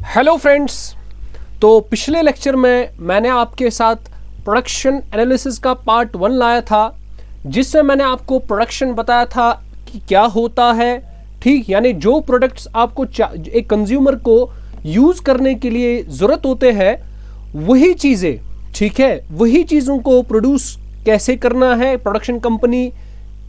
Hello friends. तो पिछले lecture में मैंने आपके साथ प्रोडक्शन एनालिसिस का पार्ट 1 लाया था, जिसमें मैंने आपको प्रोडक्शन बताया था कि क्या होता है। ठीक, यानी जो प्रोडक्ट्स आपको एक कंज्यूमर को यूज़ करने के लिए ज़रूरत होते हैं, वही चीज़ें, ठीक है, वही चीज़ों को प्रोड्यूस कैसे करना है। प्रोडक्शन कंपनी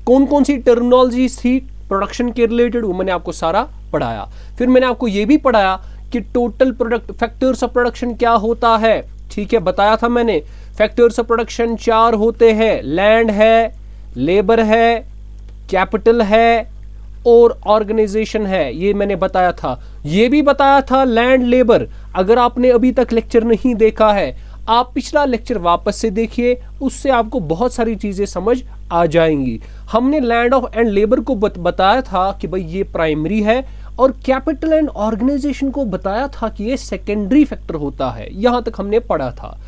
कौन कौन सी टर्मिनोलॉजीज थी प्रोडक्शन के रिलेटेड, वो मैंने आपको सारा पढ़ाया। फिर मैंने आपको ये भी पढ़ाया कि total product factors of production क्या होता है। ठीक है, बताया था मैंने फैक्टर्स ऑफ प्रोडक्शन 4 होते हैं, लैंड है, लेबर है, कैपिटल है और ऑर्गेनाइजेशन है। ये मैंने बताया था। ये भी बताया था लैंड लेबर। अगर आपने अभी तक लेक्चर नहीं देखा है, आप पिछला लेक्चर वापस से देखिए, उससे आपको बहुत सारी चीजें समझ आ जाएंगी। हमने लैंड ऑफ एंड लेबर को बताया था कि भाई ये प्राइमरी है, और कैपिटल एंड ऑर्गेनाइजेशन को बताया था कि ये सेकेंडरी फैक्टर होता है। यहां तक हमने पढ़ा था।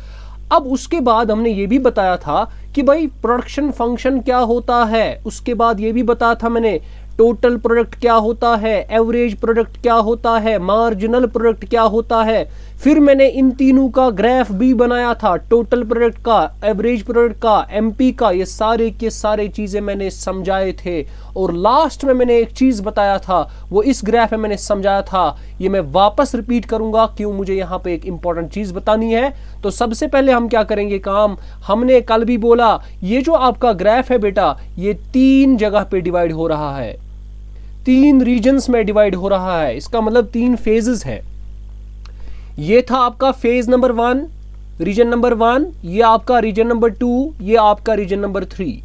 अब उसके बाद हमने ये भी बताया था कि भाई प्रोडक्शन फंक्शन क्या होता है। उसके बाद ये भी बताया था मैंने टोटल प्रोडक्ट क्या होता है, एवरेज प्रोडक्ट क्या होता है, मार्जिनल प्रोडक्ट क्या होता है। फिर मैंने इन तीनों का ग्राफ भी बनाया था, टोटल प्रोडक्ट का, एवरेज प्रोडक्ट का, एमपी का। ये सारे के सारे चीजें मैंने समझाए थे। और लास्ट में मैंने एक चीज बताया था, वो इस ग्राफ में मैंने समझाया था। ये मैं वापस रिपीट करूंगा, क्यों, मुझे यहां पे एक इंपॉर्टेंट चीज बतानी है। तो सबसे पहले हम क्या करेंगे काम, हमने कल भी बोला, ये जो आपका ग्राफ है बेटा, ये 3 जगह पे डिवाइड हो रहा है, 3 रीजन्स में डिवाइड हो रहा है। इसका मतलब 3 फेजेस है। ये था आपका फेज नंबर 1, रीजन नंबर 1, ये आपका रीजन नंबर 2, ये आपका रीजन नंबर 3।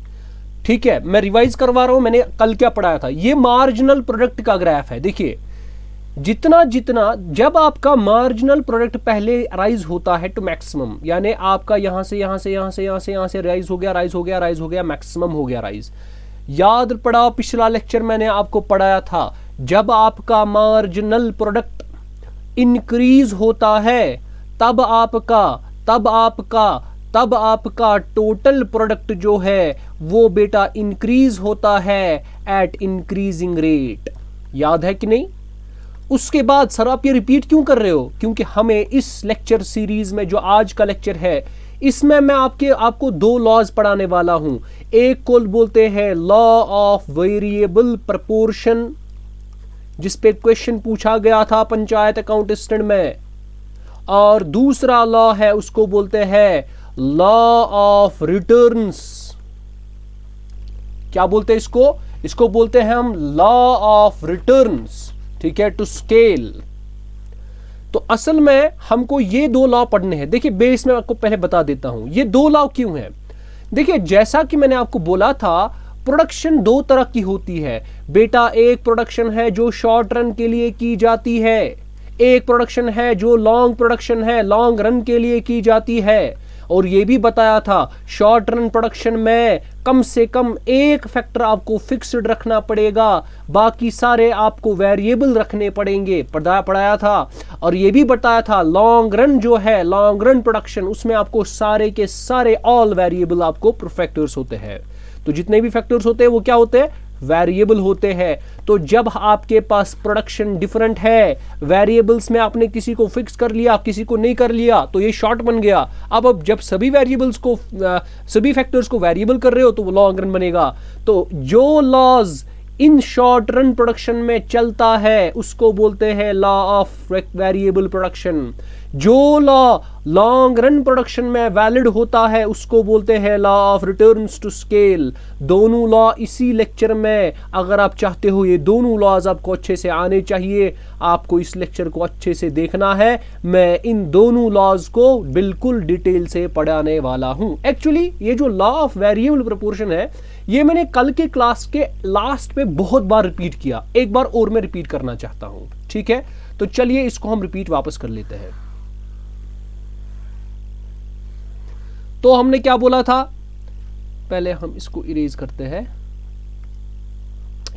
ठीक है, मैं रिवाइज करवा रहा हूं, मैंने कल क्या पढ़ाया था। ये मार्जिनल प्रोडक्ट का ग्राफ है। देखिए, जितना जितना जब आपका मार्जिनल प्रोडक्ट पहले राइज होता है टू मैक्सिमम, यानी आपका यहां से यहां से यहां से यहां से यहां से राइज हो गया, राइज हो गया, राइज हो गया, मैक्सिमम हो गया राइज। याद पड़ा, पिछला लेक्चर मैंने आपको पढ़ाया था, जब आपका मार्जिनल प्रोडक्ट इंक्रीज होता है, तब आपका टोटल प्रोडक्ट जो है वो बेटा इंक्रीज होता है एट इंक्रीजिंग रेट। याद है कि नहीं? उसके बाद सर आप ये रिपीट क्यों कर रहे हो? क्योंकि हमें इस लेक्चर सीरीज में, जो आज का लेक्चर है, इसमें मैं आपको 2 लॉज पढ़ाने वाला हूं। एक को बोलते हैं लॉ ऑफ वेरिएबल प्रपोर्शन, जिस पे क्वेश्चन पूछा गया था पंचायत अकाउंटेंट में, और दूसरा लॉ है उसको बोलते हैं लॉ ऑफ रिटर्न्स। क्या बोलते हैं इसको बोलते हैं हम लॉ ऑफ रिटर्न्स। ठीक है, टू स्केल। तो असल में हमको ये 2 लॉ पढ़ने हैं। देखिए, बेस में आपको पहले बता देता हूं ये 2 लॉ क्यों हैं। देखिए, जैसा कि मैंने आपको बोला था, प्रोडक्शन 2 तरह की होती है बेटा। एक प्रोडक्शन है जो शॉर्ट रन के लिए की जाती है, एक प्रोडक्शन है जो लॉन्ग प्रोडक्शन है, लॉन्ग रन के लिए की जाती है। और ये भी बताया था, शॉर्ट रन प्रोडक्शन में कम से कम एक फैक्टर आपको फिक्स्ड रखना पड़ेगा, बाकी सारे आपको वेरिएबल रखने पड़ेंगे, पढ़ाया था। और ये भी बताया था, लॉन्ग रन जो है, लॉन्ग रन प्रोडक्शन, उसमें आपको सारे के सारे ऑल वेरिएबल आपको फैक्टर्स होते हैं। तो जितने भी फैक्टर्स होते हैं वो क्या होते हैं? वेरिएबल होते हैं। तो जब आपके पास प्रोडक्शन डिफरेंट है, वेरिएबल्स में आपने किसी को फिक्स कर लिया, किसी को नहीं कर लिया, तो ये शॉर्ट बन गया। अब जब सभी वेरिएबल्स को, सभी फैक्टर्स को वेरिएबल कर रहे हो, तो वो लॉन्ग रन बनेगा। तो जो laws in short run production में चलता है उसको बोलते हैं लॉ ऑफ वेरिएबल प्रोडक्शन। जो लॉ लॉन्ग रन प्रोडक्शन में वैलिड होता है उसको बोलते हैं law of returns to scale. दोनों लॉ इसी लेक्चर में, अगर आप चाहते हो ये दोनों लॉज आपको अच्छे से आने चाहिए, आपको इस लेक्चर को अच्छे से देखना है। मैं इन दोनों लॉज को बिल्कुल डिटेल से पढ़ाने वाला हूं। एक्चुअली ये जो लॉ ऑफ वेरिएबल प्रोपोर्शन है, ये मैंने कल के क्लास के लास्ट पे बहुत बार रिपीट किया, एक बार और मैं रिपीट करना चाहता हूं। ठीक है, तो चलिए इसको हम रिपीट वापस कर लेते हैं। तो हमने क्या बोला था, पहले हम इसको इरेज करते हैं।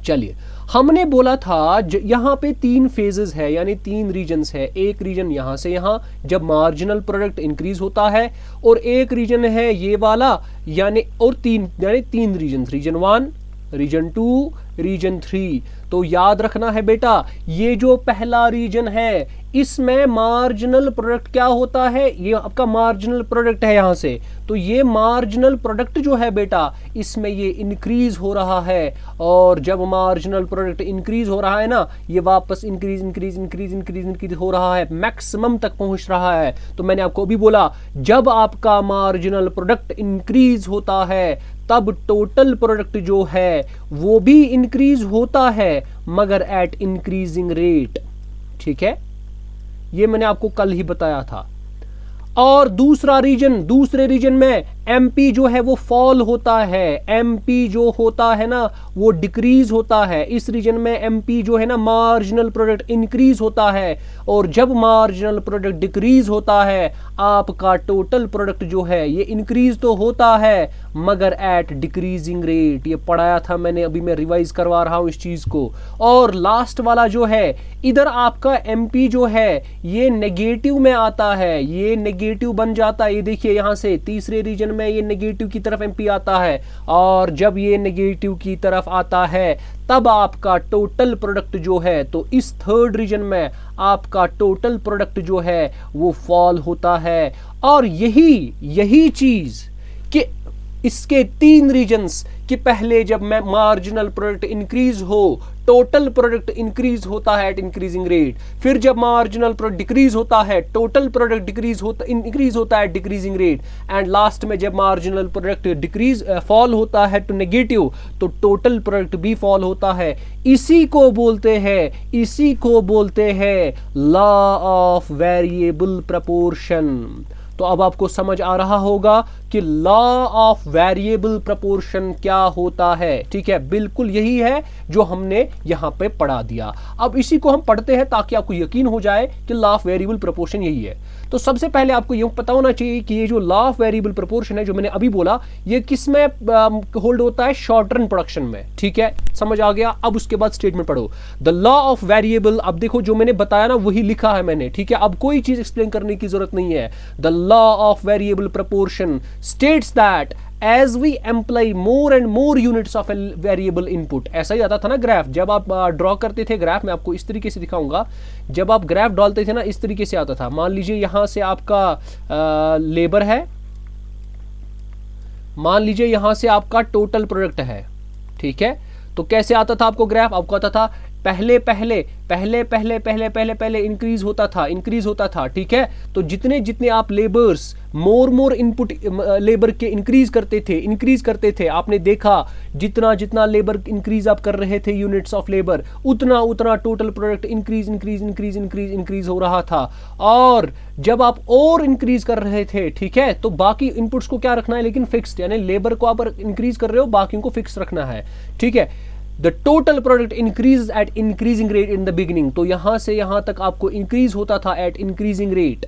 चलिए, हमने बोला था यहां पे 3 फेजेस है, यानी 3 रीजन्स है। एक रीजन यहां से यहां जब मार्जिनल प्रोडक्ट इंक्रीज होता है, और एक रीजन है ये वाला, यानी 3 रीजन, रीजन 1, रीजन 2, रीजन 3। तो याद रखना है बेटा, ये जो पहला रीजन है इसमें मार्जिनल प्रोडक्ट क्या होता है, ये आपका मार्जिनल प्रोडक्ट है यहां से, तो ये मार्जिनल प्रोडक्ट जो है बेटा इसमें ये इंक्रीज हो रहा है, और जब मार्जिनल प्रोडक्ट इंक्रीज हो रहा है ना, ये वापस increase increase increase increase increase हो रहा है, मैक्सिमम तक पहुंच रहा है। तो मैंने आपको अभी बोला, जब आपका मार्जिनल प्रोडक्ट इंक्रीज होता है तब टोटल प्रोडक्ट जो है वो भी इंक्रीज होता है, मगर एट इंक्रीजिंग रेट। ठीक है, ये मैंने आपको कल ही बताया था। और दूसरे रीजन में एमपी जो है वो फॉल होता है, एमपी जो होता है ना वो डिक्रीज होता है। इस रीजन में एमपी जो है ना मार्जिनल प्रोडक्ट इंक्रीज होता है, और जब मार्जिनल प्रोडक्ट डिक्रीज होता है आपका टोटल प्रोडक्ट जो है ये इंक्रीज तो होता है मगर एट डिक्रीजिंग रेट। ये पढ़ाया था मैंने, अभी मैं रिवाइज करवा रहा हूं इस चीज को। और लास्ट वाला जो है इधर आपका एमपी जो है ये नेगेटिव में आता है, ये नेगेटिव बन जाता है। ये देखिए यहां से तीसरे रीजन में ये नेगेटिव की तरफ एमपी आता है, और जब ये नेगेटिव की तरफ आता है तब आपका टोटल प्रोडक्ट जो है, तो इस थर्ड रीजन में आपका टोटल प्रोडक्ट जो है वो फॉल होता है। और यही चीज कि इसके 3 रीजन्स कि पहले जब मैं मार्जिनल प्रोडक्ट इंक्रीज हो टोटल प्रोडक्ट इंक्रीज होता है एट इंक्रीजिंग रेट, फिर जब मार्जिनल प्रोडक्ट डिक्रीज होता है टोटल प्रोडक्ट इंक्रीज होता है at decreasing rate, and last में जब मार्जिनल प्रोडक्ट डिक्रीज फॉल होता है टू नेगेटिव तो टोटल प्रोडक्ट भी फॉल होता है। इसी को बोलते हैं लॉ ऑफ वेरिएबल प्रपोर्शन। तो अब आपको समझ आ रहा होगा कि लॉ ऑफ वेरिएबल प्रपोर्शन क्या होता है। ठीक है, बिल्कुल यही है जो हमने यहां पे पढ़ा दिया। अब इसी को हम पढ़ते हैं ताकि आपको यकीन हो जाए कि लॉ ऑफ वेरिएबल प्रपोर्शन यही है। तो सबसे पहले आपको यह पता होना चाहिए कि ये जो लॉ ऑफ वेरिएबल प्रपोर्शन है जो मैंने अभी बोला, ये किस में होल्ड होता है, शॉर्ट रन प्रोडक्शन में। ठीक है, समझ आ गया। अब उसके बाद स्टेटमेंट पढ़ो, द लॉ ऑफ वेरिएबल। अब देखो जो मैंने बताया ना वही लिखा है मैंने। ठीक है, अब कोई चीज एक्सप्लेन करने की जरूरत नहीं है। The law of variable proportion states that as we employ more and more units of a variable input, ऐसा ही आता था ना ग्राफ, जब आप ड्रॉ करते थे ग्राफ, मैं आपको इस तरीके से दिखाऊंगा, जब आप ग्राफ डालते थे ना इस तरीके से आता था। मान लीजिए यहां से आपका लेबर है, मान लीजिए यहां से आपका टोटल प्रोडक्ट है। ठीक है, तो कैसे आता था आपको ग्राफ, आपको आता था पहले इंक्रीज होता था। ठीक है, तो जितने आप लेबर्स मोर इनपुट लेबर के इंक्रीज करते थे, आपने देखा जितना लेबर इंक्रीज आप कर रहे थे यूनिट्स ऑफ लेबर, उतना टोटल प्रोडक्ट इंक्रीज हो रहा था। और जब आप और इंक्रीज कर रहे थे, ठीक है, तो बाकी इनपुट्स को क्या रखना है लेकिन फिक्स्ड, यानी लेबर को आप इंक्रीज कर रहे हो बाकी को फिक्स रखना है। ठीक है, the total product increase at increasing rate in the beginning, तो यहां से यहां तक आपको इंक्रीज होता था एट इंक्रीजिंग रेट।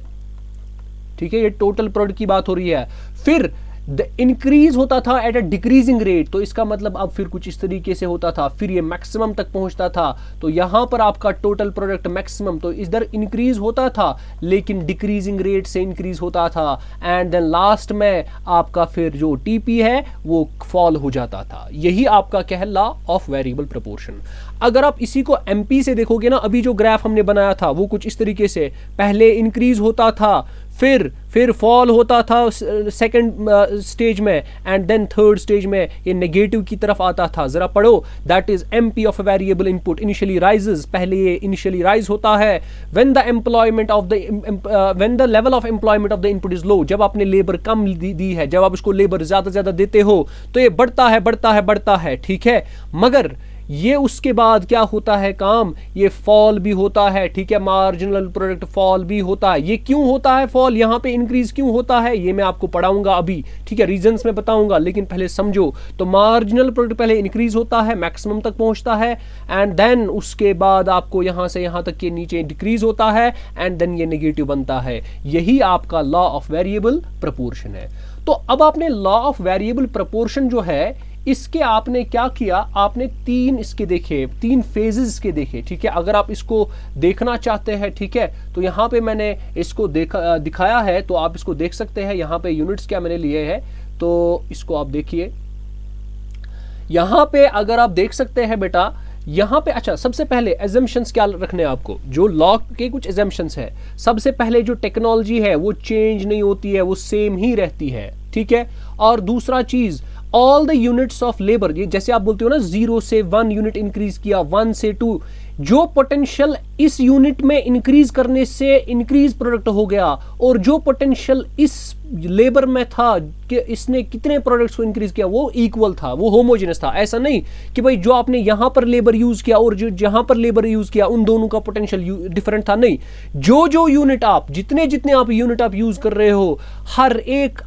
ठीक है, ये टोटल प्रोडक्ट की बात हो रही है। फिर द इंक्रीज होता था एट अ डिक्रीजिंग रेट, तो इसका मतलब अब फिर कुछ इस तरीके से होता था, फिर ये मैक्सिमम तक पहुंचता था। तो यहां पर आपका टोटल प्रोडक्ट मैक्सिमम, तो इधर इंक्रीज होता था लेकिन डिक्रीजिंग रेट से इंक्रीज होता था, एंड देन लास्ट में आपका फिर जो टीपी है वो फॉल हो जाता था। यही आपका क्या है, लॉ ऑफ वेरिएबल प्रपोर्शन। अगर आप इसी को एमपी से देखोगे ना, अभी जो ग्राफ हमने बनाया था वो कुछ इस तरीके से, पहले इंक्रीज होता था, फिर फॉल होता था सेकंड स्टेज में, एंड देन थर्ड स्टेज में ये नेगेटिव की तरफ आता था। जरा पढ़ो, that is MP of a variable input initially rises, पहले ये इनिशियली राइज होता है when the level of employment of the input is low, जब आपने लेबर कम दी है, जब आप इसको लेबर ज्यादा देते हो तो ये बढ़ता है। ठीक है, मगर ये उसके बाद क्या होता है काम, ये फॉल भी होता है। ठीक है, मार्जिनल प्रोडक्ट फॉल भी होता है। ये क्यों होता है फॉल, यहां पे इंक्रीज क्यों होता है, ये मैं आपको पढ़ाऊंगा अभी। ठीक है, रीजंस में बताऊंगा, लेकिन पहले समझो। तो मार्जिनल प्रोडक्ट पहले इंक्रीज होता है, मैक्सिमम तक पहुंचता है, एंड देन उसके बाद आपको यहां से यहां तक के नीचे डिक्रीज होता है, एंड देन ये नेगेटिव बनता है। यही आपका लॉ ऑफ वेरिएबल प्रपोर्शन है। तो अब आपने लॉ ऑफ वेरिएबल प्रपोर्शन जो है इसके आपने क्या किया, आपने तीन फेजेस के देखे। ठीक है, अगर आप इसको देखना चाहते हैं, ठीक है, तो यहां पे मैंने इसको दिखाया है, तो आप इसको देख सकते हैं। यहां पे यूनिट्स क्या मैंने लिए हैं, तो इसको आप देखिए। यहां पे अगर आप देख सकते हैं बेटा, यहां पे अच्छा सबसे पहले एजम्पशंस क्या रखने हैं आपको, जो लॉ के कुछ एजम्पशंस है। सबसे पहले जो टेक्नोलॉजी है वो चेंज नहीं होती है, वो सेम ही रहती है, ठीक है। और दूसरा चीज, all the units of labour, ये जैसे आप बोलते हो ना 0 से 1 यूनिट इंक्रीज किया, 1 से 2, जो पोटेंशियल इस यूनिट में इंक्रीज करने से इंक्रीज प्रोडक्ट हो गया, और जो पोटेंशियल इस लेबर में था कि इसने कितने प्रोडक्ट्स को इंक्रीज किया, वो इक्वल था, वो होमोजेनस था। ऐसा नहीं कि भाई जो आपने यहां पर लेबर यूज किया और जो जहां पर लेबर यूज किया उन दोनों का पोटेंशियल डिफरेंट था, नहीं। जो यूनिट आप जितने आप यूनिट आप यूज कर रहे हो, हर एक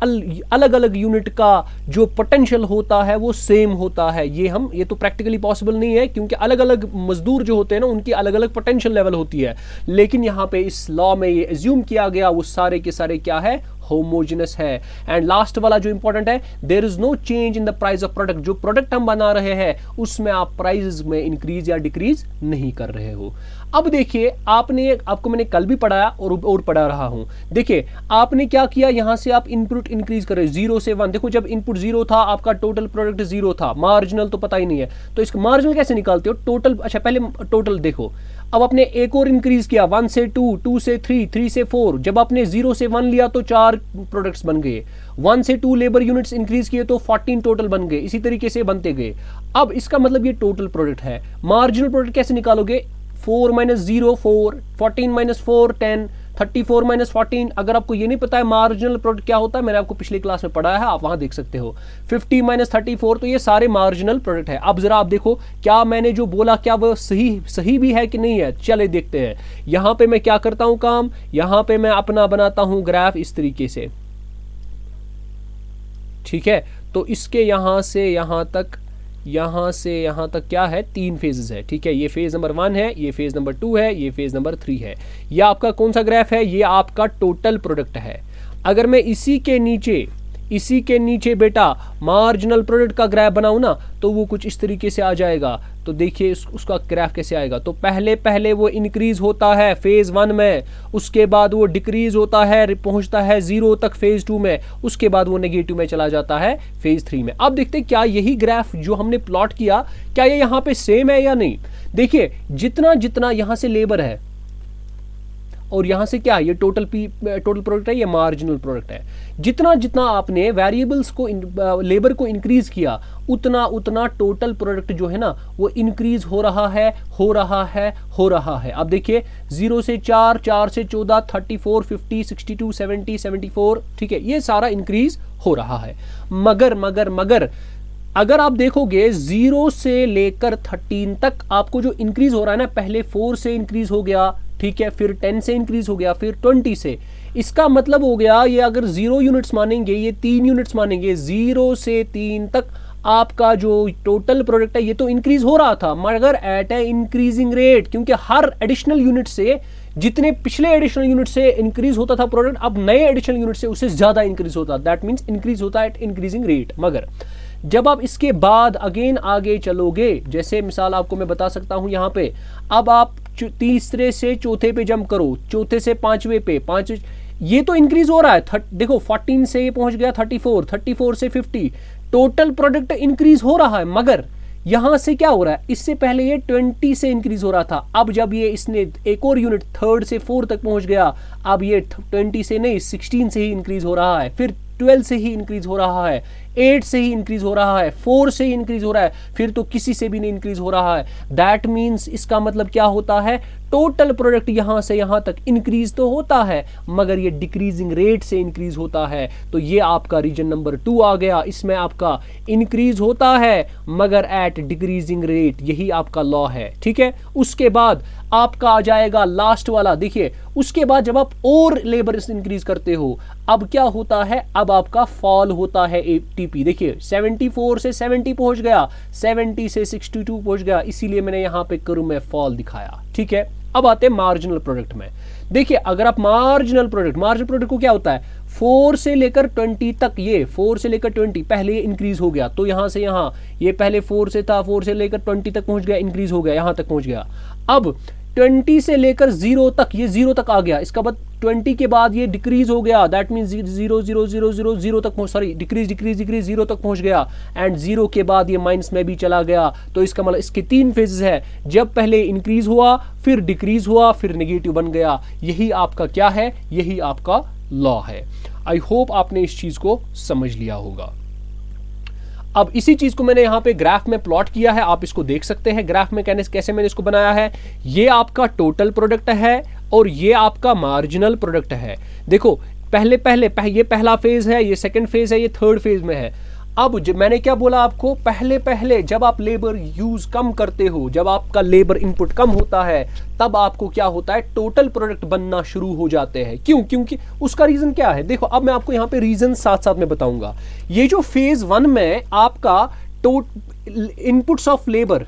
अलग अलग यूनिट का जो पोटेंशियल होता है वो सेम होता है। ये तो प्रैक्टिकली पॉसिबल नहीं है, क्योंकि अलग अलग मजदूर जो होते हैं ना उनकी अलग अलग पोटेंशियल लेवल होती है। लेकिन यहां पे इस लॉ में ये एज्यूम किया गया वो सारे के सारे क्या है, होमोजेनस है। एंड लास्ट वाला जो इंपॉर्टेंट है, there is no change in the price of product. जो प्रोडक्ट हम बना रहे हैं उसमें आप प्राइस में इंक्रीज या डिक्रीज नहीं कर रहे हो। अब देखिए, आपको मैंने कल भी पढ़ाया और पढ़ा रहा हूं। देखिए आपने क्या किया, यहां से आप इनपुट इंक्रीज कर रहे हो 0 से 1। देखो जब इनपुट 0 था आपका टोटल प्रोडक्ट 0 था, मार्जिनल तो पता ही नहीं है, तो इसका मार्जिनल कैसे निकालते हो, टोटल। अच्छा पहले टोटल देखो, अब आपने एक और इंक्रीज किया 1 से 2, 2 से 3, 3 से 4। जब आपने 0 से 1 लिया तो 4 प्रोडक्ट्स बन गए। 1 से 2 लेबर यूनिट्स इंक्रीज किए तो 14 टोटल बन गए। इसी तरीके से बनते गए। अब इसका मतलब ये टोटल प्रोडक्ट है। मार्जिनल प्रोडक्ट कैसे निकालोगे, 4 - 0 4, 14 - 4 10, 34 - 14। अगर आपको ये नहीं पता है मार्जिनल प्रोडक्ट क्या होता है, मैंने आपको पिछली क्लास में पढ़ाया है, आप वहां देख सकते हो। 50 - 34, तो ये सारे मार्जिनल प्रोडक्ट है। अब जरा आप देखो क्या मैंने जो बोला क्या वो सही भी है कि नहीं है। चले देखते हैं। यहां पे मैं क्या करता हूं काम, यहां पे मैं अपना बनाता हूं ग्राफ इस तरीके से, ठीक है। तो इसके यहां से यहां तक क्या है, 3 फेजेस है, ठीक है। ये फेज नंबर 1 है, ये फेज नंबर 2 है, ये फेज नंबर 3 है। ये आपका कौन सा ग्राफ है, ये आपका टोटल प्रोडक्ट है। अगर मैं इसी के नीचे बेटा मार्जिनल प्रोडक्ट का ग्राफ बनाऊं ना, तो वो कुछ इस तरीके से आ जाएगा। तो देखिए उसका ग्राफ कैसे आएगा। तो पहले वो इंक्रीज होता है फेज 1 में, उसके बाद वो डिक्रीज होता है, पहुंचता है 0 तक फेज 2 में, उसके बाद वो नेगेटिव में चला जाता है फेज 3 में। अब देखते हैं क्या यही ग्राफ जो हमने प्लॉट किया क्या ये यहां पे सेम है या नहीं। देखिए जितना यहां से लेबर है और यहां से क्या, ये टोटल प्रोडक्ट है, ये मार्जिनल प्रोडक्ट है। जितना आपने वेरिएबल्स को लेबर को इंक्रीज किया, उतना टोटल प्रोडक्ट जो है ना वो इंक्रीज हो रहा है। अब देखिए 0 से 4, 4 से 14, 34, 50, 62, 70, 74, ठीक है, ये सारा इंक्रीज हो रहा है। मगर अगर आप देखोगे 0 से लेकर 13 तक आपको जो इंक्रीज हो रहा है ना, पहले 4 से इंक्रीज हो गया, ठीक है, फिर 10 से इंक्रीज हो गया, फिर 20 से। इसका मतलब हो गया ये अगर 0 यूनिट्स मानेंगे, ये 3 यूनिट्स मानेंगे, 0 से 3 तक आपका जो टोटल प्रोडक्ट है ये तो इंक्रीज हो रहा था, मगर एट ए इंक्रीजिंग रेट। क्योंकि हर एडिशनल यूनिट से, जितने पिछले एडिशनल यूनिट से इंक्रीज होता था प्रोडक्ट, अब नए एडिशनल यूनिट से उससे ज्यादा इंक्रीज होता, दैट मीन्स इंक्रीज होता है एट इंक्रीजिंग रेट। मगर जब आप इसके बाद अगेन आगे चलोगे, जैसे मिसाल आपको मैं बता सकता हूं यहां पे, अब आप तीसरे से चौथे पे जंप करो, चौथे से पांचवे पे, ये तो इंक्रीज हो रहा है। देखो 14 से ये पहुंच गया 34, 34 से 50, टोटल प्रोडक्ट इंक्रीज हो रहा है। मगर यहां से क्या हो रहा है, इससे पहले ये 20 से इंक्रीज हो रहा था। अब जब ये इसने एक और यूनिट 3rd से 4 तक पहुंच गया, अब ये 20 से नहीं 16 से ही इंक्रीज हो रहा है, फिर 12 से ही इंक्रीज हो रहा है, 8 से ही इंक्रीज हो रहा है, 4 से ही इंक्रीज हो रहा है, फिर तो किसी से भी नहीं इंक्रीज हो रहा है। दैट मीन्स इसका मतलब क्या होता है, टोटल प्रोडक्ट यहां से यहां तक इंक्रीज तो होता है मगर ये डिक्रीजिंग रेट से इंक्रीज होता है। तो ये आपका रीजन नंबर 2 आ गया। इसमें आपका इंक्रीज होता है मगर एट डिक्रीजिंग रेट, यही आपका लॉ है, ठीक है। उसके बाद आपका आ जाएगा लास्ट वाला। देखिए उसके बाद जब आप और लेबर इंक्रीज करते हो, अब क्या होता है, अब आपका फॉल होता है एटीपी। देखिए 74 से 70 पहुंच गया, 70 से 62 पहुंच गया, इसीलिए मैंने यहां पे कर्व में फॉल दिखाया, ठीक है। अब आते हैं मार्जिनल प्रोडक्ट में। देखिए अगर आप मार्जिनल प्रोडक्ट को क्या होता है, 4 से लेकर 20 तक, ये 4 से लेकर 20 पहले ये इंक्रीज हो गया, तो यहां से यहां ये पहले 4 से था, 4 से लेकर 20 तक पहुंच गया, इंक्रीज हो गया, यहां तक पहुंच गया। अब 20 से लेकर 0 तक, ये 0 तक आ गया, इसका बाद 20 के बाद ये डिक्रीज हो गया, दैट मीन्स 0 0 0 0 0 तक पहुंच, सॉरी डिक्रीज डिक्रीज डिक्रीज 0 तक पहुंच गया, एंड 0 के बाद ये माइनस में भी चला गया। तो इसका मतलब इसके 3 फेजेस है, जब पहले इंक्रीज हुआ, फिर डिक्रीज हुआ, फिर नेगेटिव बन गया। यही आपका क्या है, यही आपका लॉ है। आई होप आपने इस चीज को समझ लिया होगा। अब इसी चीज को मैंने यहां पे ग्राफ में प्लॉट किया है, आप इसको देख सकते हैं ग्राफ में कैसे मैंने इसको बनाया है। ये आपका टोटल प्रोडक्ट है और ये आपका मार्जिनल प्रोडक्ट है। देखो ये पहला फेज है, ये सेकंड फेज है, ये थर्ड फेज में है। अब मैंने क्या बोला आपको, पहले जब आप लेबर यूज कम करते हो, जब आपका लेबर इनपुट कम होता है, तब आपको क्या होता है, टोटल प्रोडक्ट बनना शुरू हो जाते हैं। क्यों? क्योंकि उसका रीजन क्या है, देखो अब मैं आपको यहां पे रीजन साथ साथ में बताऊंगा। ये जो फेज 1 में आपका इनपुट्स ऑफ लेबर,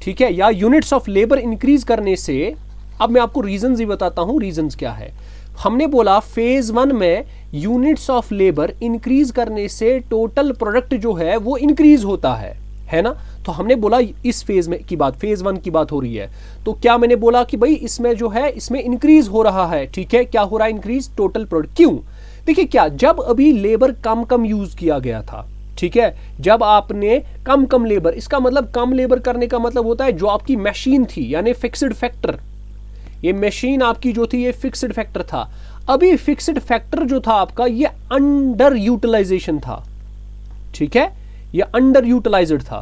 ठीक है, या यूनिट्स ऑफ लेबर इंक्रीज करने से, अब मैं आपको रीजंस ही बताता हूं, रीजंस क्या है। हमने बोला फेज 1 में यूनिट्स ऑफ लेबर इंक्रीज करने से टोटल प्रोडक्ट जो है वो इंक्रीज होता है ना। तो हमने बोला इस फेज में की बात, फेज 1 की बात हो रही है। तो क्या मैंने बोला कि भाई इसमें जो है, इसमें इंक्रीज हो रहा है, ठीक है, क्या हो रहा है, इंक्रीज टोटल प्रोडक्ट। क्यों? देखिए क्या, जब अभी लेबर कम यूज किया गया था, ठीक है, जब आपने कम लेबर, इसका मतलब कम लेबर करने का मतलब होता है जो आपकी मशीन थी, यानी फिक्स्ड फैक्टर, ये मशीन आपकी जो थी ये फिक्स्ड फैक्टर था। अभी फिक्स्ड फैक्टर जो था आपका, ये अंडर यूटिलाइजेशन था, ठीक है, ये अंडर यूटिलाइज्ड था,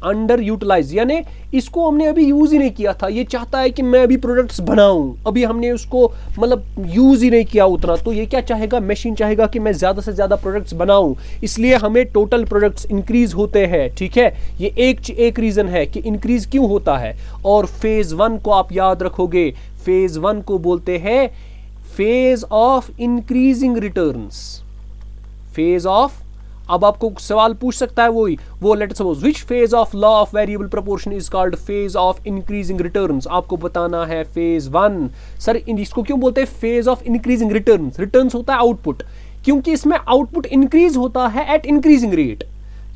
अंडर यूटिलाइज, यानी इसको हमने अभी यूज ही नहीं किया था। ये चाहता है कि मैं अभी प्रोडक्ट्स बनाऊं, अभी हमने उसको मतलब यूज ही नहीं किया उतना। तो ये क्या चाहेगा, मशीन चाहेगा कि मैं ज्यादा से ज्यादा प्रोडक्ट्स बनाऊं, इसलिए हमें टोटल प्रोडक्ट्स इंक्रीज होते हैं, ठीक है। ये एक रीजन है कि इंक्रीज क्यों होता है। और फेज 1 को आप याद रखोगे, फेज 1 को बोलते हैं phase of increasing returns, phase of. अब आपको सवाल पूछ सकता है वो let suppose which phase of law of variable proportion is called phase of increasing returns. आपको बताना है फेज 1। सर इसको क्यों बोलते हैं phase of increasing returns? Returns होता है आउटपुट, क्योंकि इसमें आउटपुट इंक्रीज होता है एट इंक्रीजिंग रेट,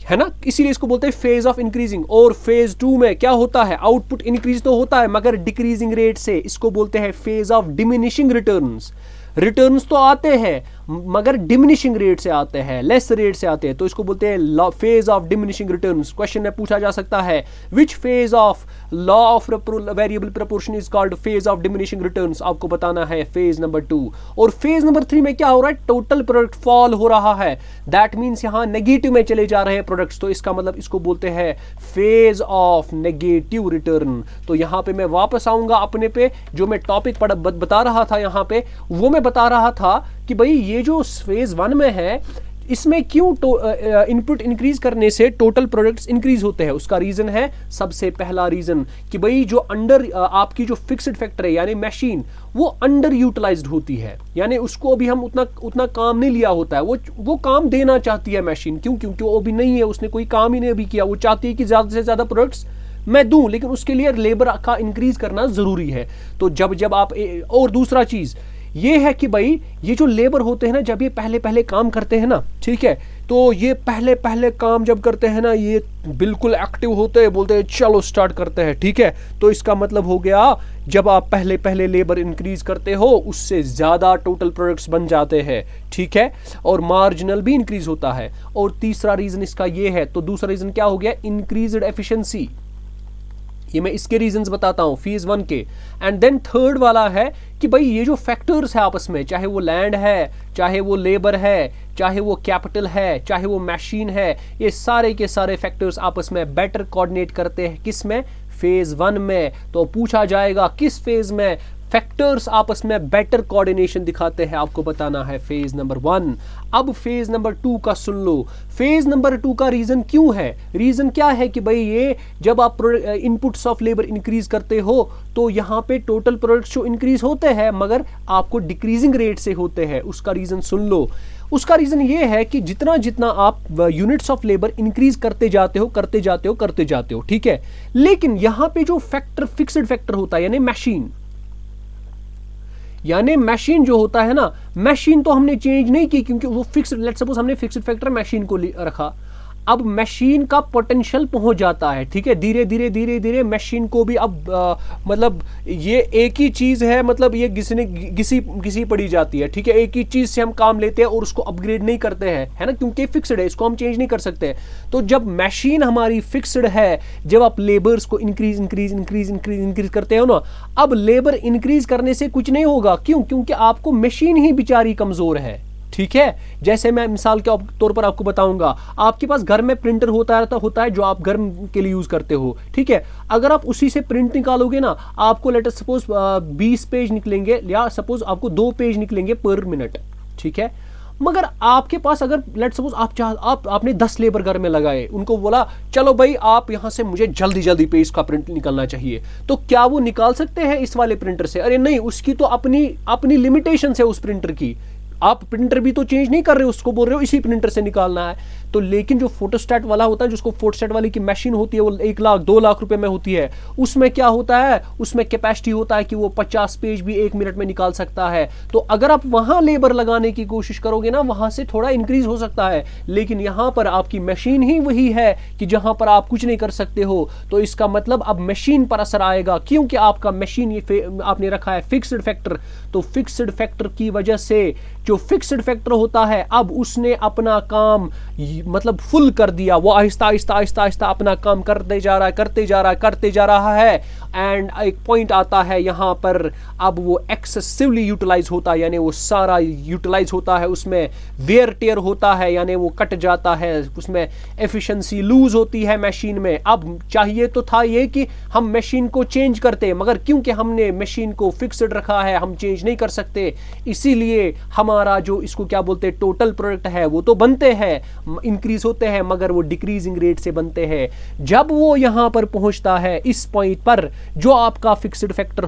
है ना, इसीलिए इसको बोलते हैं फेज ऑफ इंक्रीजिंग। और फेज 2 में क्या होता है, आउटपुट इंक्रीज तो होता है मगर डिक्रीजिंग रेट से, इसको बोलते हैं phase of diminishing returns. Returns तो आते हैं मगर डिमिनिशिंग रेट से आते हैं, लेस रेट से आते हैं, तो इसको बोलते हैं phase of diminishing returns. Question में पूछा जा सकता है which phase of law of variable proportion is called phase of diminishing returns. आपको बताना है फेज नंबर 2। और फेज नंबर 3 में क्या हो रहा है, टोटल प्रोडक्ट फॉल हो रहा है, दैट मीन्स यहां नेगेटिव में चले जा रहे हैं प्रोडक्ट्स, तो इसका मतलब इसको बोलते हैं फेज ऑफ नेगेटिव रिटर्न। तो यहां पे मैं वापस आऊंगा अपने पे, जो मैं टॉपिक बता रहा था यहां पे, वो मैं बता रहा था कि भाई ये जो फेज 1 में है, इसमें क्यों इनपुट इंक्रीज करने से टोटल प्रोडक्ट्स इंक्रीज होते हैं। उसका रीजन है, सबसे पहला रीजन कि भाई जो अंडर आपकी जो फिक्स्ड फैक्टर है यानी मशीन, वो अंडर यूटिलाइज्ड होती है, यानी उसको अभी हम उतना काम नहीं लिया होता है। वो काम देना चाहती है मशीन, क्योंकि वो अभी नहीं है, उसने कोई काम ही नहीं अभी किया, वो चाहती है कि ज्यादा से ज्यादा प्रोडक्ट्स मैं दूं, लेकिन उसके लिए लेबर का इंक्रीज करना जरूरी है। तो जब आप और दूसरा चीज ये है कि भाई ये जो लेबर होते हैं ना, जब ये पहले काम करते हैं ना, ठीक है, तो ये पहले काम जब करते हैं ना, ये बिल्कुल एक्टिव होते हैं, बोलते हैं चलो स्टार्ट करते हैं, ठीक है। तो इसका मतलब हो गया, जब आप पहले लेबर इंक्रीज करते हो, उससे ज्यादा टोटल प्रोडक्ट्स बन जाते हैं, ठीक है, और मार्जिनल भी इंक्रीज होता है। और तीसरा रीजन इसका ये है, तो दूसरा रीजन क्या हो गया, इंक्रीज्ड एफिशिएंसी। ये मैं इसके रीजंस बताता हूं फेज 1 के। एंड देन थर्ड वाला है कि भाई ये जो फैक्टर्स है आपस में, चाहे वो लैंड है, चाहे वो लेबर है, चाहे वो कैपिटल है, चाहे वो मशीन है, ये सारे के सारे फैक्टर्स आपस में बेटर कोऑर्डिनेट करते हैं, किस में, फेज 1 में। तो पूछा जाएगा किस फेज में फैक्टर्स आपस में बेटर कोऑर्डिनेशन दिखाते हैं, आपको बताना है फेज नंबर 1। अब फेज नंबर 2 का सुन लो। फेज नंबर 2 का रीजन क्यों है, रीजन क्या है कि भाई ये जब आप इनपुट्स ऑफ लेबर इंक्रीज करते हो, तो यहाँ पे टोटल प्रोडक्ट्स जो इंक्रीज होते हैं मगर आपको डिक्रीजिंग रेट से होते हैं। उसका रीजन सुन लो। उसका रीजन ये है कि जितना आप यूनिट्स ऑफ लेबर इंक्रीज करते जाते हो, ठीक है, लेकिन यहां पे जो फैक्टर फिक्स्ड फैक्टर होता है यानी मशीन जो होता है ना, मशीन तो हमने चेंज नहीं की, क्योंकि वो फिक्स्ड, लेट्स सपोज हमने फिक्स्ड फैक्टर मशीन को रखा। अब मशीन का पोटेंशियल पहुंच जाता है, ठीक है, धीरे धीरे धीरे धीरे मशीन को भी अब मतलब ये एक ही चीज है, मतलब ये घिसी पड़ी जाती है, ठीक है, एक ही चीज से हम काम लेते हैं और उसको अपग्रेड नहीं करते हैं, है ना, क्योंकि फिक्स्ड है, इसको हम चेंज नहीं कर सकते। तो जब मशीन हमारी फिक्स्ड है, जब आप लेबर्स को इंक्रीज करते हो ना, अब लेबर इंक्रीज करने से कुछ नहीं होगा, क्यों? क्योंकि आपको मशीन ही बेचारी कमजोर है, ठीक है। जैसे मैं मिसाल के तौर पर आपको बताऊंगा, आपके पास घर में प्रिंटर होता है जो आप घर के लिए यूज करते हो, ठीक है। अगर आप उसी से प्रिंट निकालोगे ना, आपको लेट अस सपोज 20 पेज निकलेंगे, या सपोज आपको 2 पेज निकलेंगे पर मिनट, ठीक है। मगर आपके पास अगर लेट सपोज आपने 10 लेबर घर में लगाए, उनको बोला चलो भाई आप यहां से मुझे जल्दी जल्दी पेज का प्रिंट निकलना चाहिए, तो क्या वो निकाल सकते हैं इस वाले प्रिंटर से? अरे नहीं, उसकी तो अपनी लिमिटेशन है उस प्रिंटर की। आप प्रिंटर भी तो चेंज नहीं कर रहे हो, उसको बोल रहे हो इसी प्रिंटर से निकालना है। तो लेकिन जो फोटोस्टैट वाला होता है, जिसको फोटोस्टैट वाली की मशीन होती है, वो 1 लाख 2 लाख रुपए में होती है, उसमें क्या होता है, उसमें कैपेसिटी होता है कि वो 50 पेज भी 1 मिनट में निकाल सकता है। तो अगर आप वहां लेबर लगाने की कोशिश करोगे ना, वहां से थोड़ा इंक्रीज हो सकता है, लेकिन यहां पर आपकी मशीन ही वही है कि जहां पर आप कुछ नहीं कर सकते हो। तो इसका मतलब अब मशीन पर असर आएगा, क्योंकि आपका मशीन ये आपने रखा है फिक्स्ड फैक्टर। तो फिक्स्ड फैक्टर की वजह से जो फिक्स्ड फैक्टर होता है, अब उसने अपना काम मतलब फुल कर दिया, वो आहिस्ता आहिस्ता आहिस्ता आहिस्ता अपना काम करते जा रहा है एंड एक पॉइंट आता है यहां पर, अब वो एक्सेसिवली यूटिलाइज होता है, यानी वो सारा यूटिलाइज होता है, उसमें वेयर टेयर होता है, यानी वो कट जाता है, उसमें एफिशिएंसी लूज होती है मशीन में। अब चाहिए तो था ये कि हम मशीन को चेंज करते, मगर क्योंकि हमने मशीन को फिक्स्ड रखा है, हम चेंज नहीं कर सकते, इसीलिए हमारा जो इसको क्या बोलते हैं टोटल प्रोडक्ट है, वो तो बनते हैं, इंक्रीज होते हैं, मगर वो डिक्रीजिंग रेट से बनते हैं। जब वो यहां पर पहुंचता है इस पॉइंट पर, जो आपका फिक्स्ड फैक्टर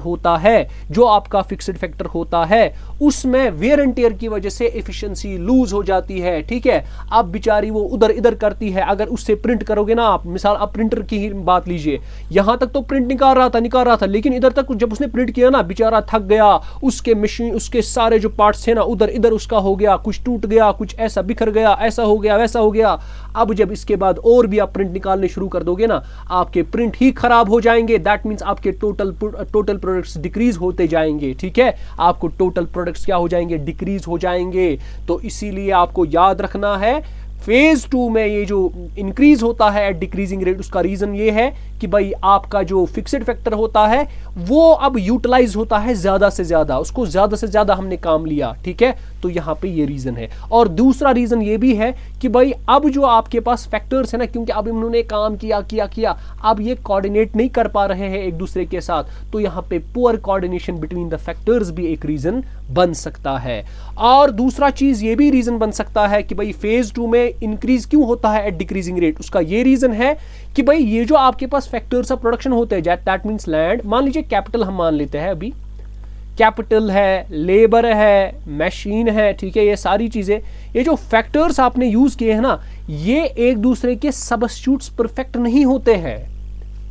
होता है, उसमें वेयर एंड टेयर की वजह से एफिशिएंसी लूज हो जाती है, ठीक है। अब बेचारी वो उधर इधर करती है। अगर उससे प्रिंट करोगे ना आप, मिसाल आप प्रिंटर की ही बात लीजिए, यहां तक तो प्रिंट निकाल रहा था, लेकिन इधर तक जब उसने प्रिंट किया ना, बेचारा थक गया, उसके मशीन उसके सारे जो पार्ट्स थे ना, उधर इधर उसका हो गया, कुछ टूट गया, कुछ ऐसा बिखर गया, ऐसा हो गया, वैसा हो गया। अब जब इसके बाद और भी आप प्रिंट निकालने शुरू कर दोगे ना, आपके प्रिंट ही खराब हो जाएंगे। दैट मींस आपके टोटल प्रोडक्ट्स डिक्रीज होते जाएंगे, ठीक है। आपको टोटल प्रोडक्ट्स क्या हो जाएंगे, डिक्रीज हो जाएंगे। तो इसीलिए आपको याद रखना है, फेज 2 में ये जो इंक्रीज होता है एट डिक्रीजिंग रेट, उसका रीजन ये है कि भाई आपका जो फिक्स्ड फैक्टर होता है वो अब यूटिलाइज होता है ज्यादा से ज्यादा, उसको ज्यादा से ज्यादा हमने काम लिया, ठीक है। तो यहां पे ये रीजन है। और दूसरा रीजन ये भी है कि भाई अब जो आपके पास फैक्टर्स है ना, क्योंकि अब इन्होंने काम किया, अब ये कोऑर्डिनेट नहीं कर पा रहे हैं एक दूसरे के साथ, तो यहां पे poor coordination between the factors भी एक रीजन बन सकता है। और दूसरा चीज ये भी रीजन बन सकता है कि भाई फेज 2 में इंक्रीज क्यों होता है एट डिक्रीजिंग रेट, उसका ये रीजन है कि भाई ये जो आपके पास फैक्टर्स ऑफ प्रोडक्शन होते हैं, दैट मींस लैंड, मान लीजिए कैपिटल हम मान लेते हैं, अभी कैपिटल है, लेबर है, मशीन है, ठीक है, ये सारी चीजें, ये जो फैक्टर्स आपने यूज किए हैं ना, ये एक दूसरे के सब्स्टिट्यूट्स परफेक्ट नहीं होते हैं,